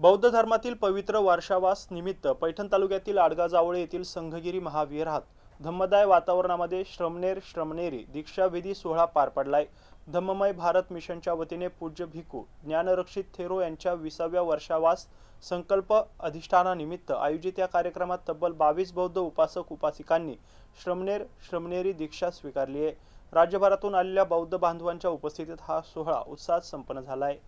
बौद्ध धर्मातील पवित्र वर्षावास निमित्त पैठण तालुक्यातील आडगाव येथील संघगिरी महाविहारात धम्मदाय वातावरणामध्ये श्रमणेरी दीक्षाविधी सोहळा पार पडलाय। धम्ममय भारत मिशनच्या वतीने पूज्य भिक्खू ज्ञानरक्षित थेरो यांच्या 20व्या वर्षावास संकल्प अधिष्ठानानिमित्त आयोजित या कार्यक्रमात तब्बल 22 बौद्ध उपासक उपासिकांनी श्रमणेरी दीक्षा स्वीकारली आहे। राज्यभरातून आलेल्या बौद्ध बांधवांच्या उपस्थितीत हा सोहळा उत्साहात संपन्न झाला आहे।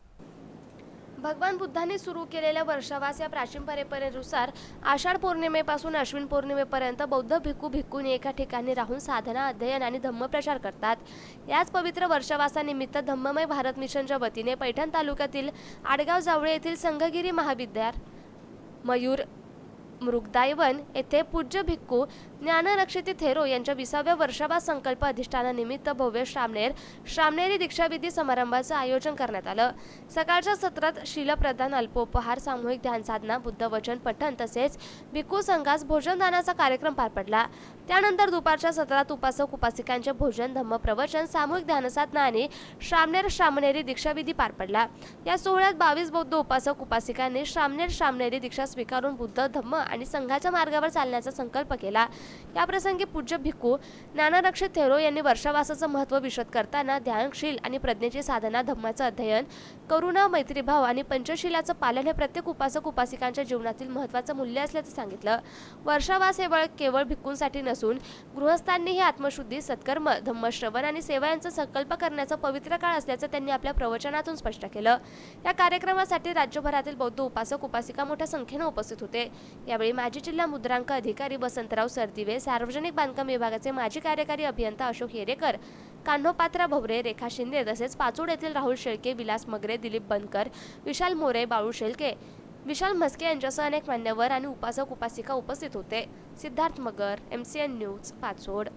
भगवान बुद्धांनी सुरू केलेल्या वर्षावास या प्राचीन परंपरेनुसार आषाढ पौर्णिमेपासून अश्विन पौर्णिमेपर्यंत बौद्ध भिक्खू-भिक्खुनी एका ठिकाणी राहून साधना, अध्ययन आणि धम्मप्रचार करतात। याच पवित्र वर्षावासानिमित्त धम्ममय भारत मिशनच्या वतीने पैठण तालुक्यातील आडगाव जावळे येथील संघगिरी महाविद्यार मयूर मृगदायवन येथे पूज्य भिक्खू ज्ञानरक्षित थेरो यांच्या 20व्या वर्षावास संकल्प अधिष्ठानानिमित्त भव्य श्रामणेरी दीक्षाविधी समारंभाचं आयोजन करण्यात आलं। सकाळच्या सत्रात शीलप्रदान, अल्पोपहार, सामूहिक ध्यान साधना, बुद्ध वचन पठण तसेच भिक्खू संघास भोजनदानाचा कार्यक्रम पार पडला। त्यानंतर दुपारच्या सत्रात उपासक उपासिकांचे भोजन, धम्म प्रवचन, सामूहिक ध्यानसाधना आणि श्रामणेरी दीक्षाविधी पार पडला। या सोहळ्यात 22 बौद्ध उपासक उपासिकांनी श्रामणेरी दीक्षा स्वीकारून बुद्ध, धम्म आणि संघाच्या मार्गावर चालण्याचा संकल्प केला। या प्रसंगी पूज्य भिक्खू ज्ञानरक्षित थेरो यांनी वर्षावासाचं महत्त्व विशद करताना ध्यानशील आणि प्रज्ञेची साधना, धम्माचं अध्ययन, करुणा, मैत्रीभाव आणि पंचशीलाचं पालन हे प्रत्येक उपासक उपासिकांच्या जीवनातील महत्त्वाचं मूल्य असल्याचं सांगितलं। वर्षावास हे केवळ भिक्खूंसाठी नसून गृहस्थांनीही आत्मशुद्धी, सत्कर्म, धम्मश्रवण आणि सेवा यांचा संकल्प करण्याचा पवित्र काळ असल्याचं त्यांनी आपल्या प्रवचनातून स्पष्ट केलं। या कार्यक्रमासाठी राज्यभरातील बौद्ध उपासक उपासिका मोठ्या संख्येने उपस्थित होते। यावेळी माजी जिल्हा मुद्रांक अधिकारी वसंतराव सरदिवे, सार्वजनिक बांधकाम विभागाचे माजी कार्यकारी अभियंता अशोक येरेकर, कान्होपात्रा भवरे, रेखा शिंदे तसेच पाचोड येथील राहुल शेळके, विलास मगरे, दिलीप बनकर, विशाल मोरे, बाळू शेळके, विशाल म्हस्के यांच्यासह अनेक मान्यवर आणि उपासक उपासिका उपस्थित होते। सिद्धार्थ मगर, MCN न्यूज, पाचोड।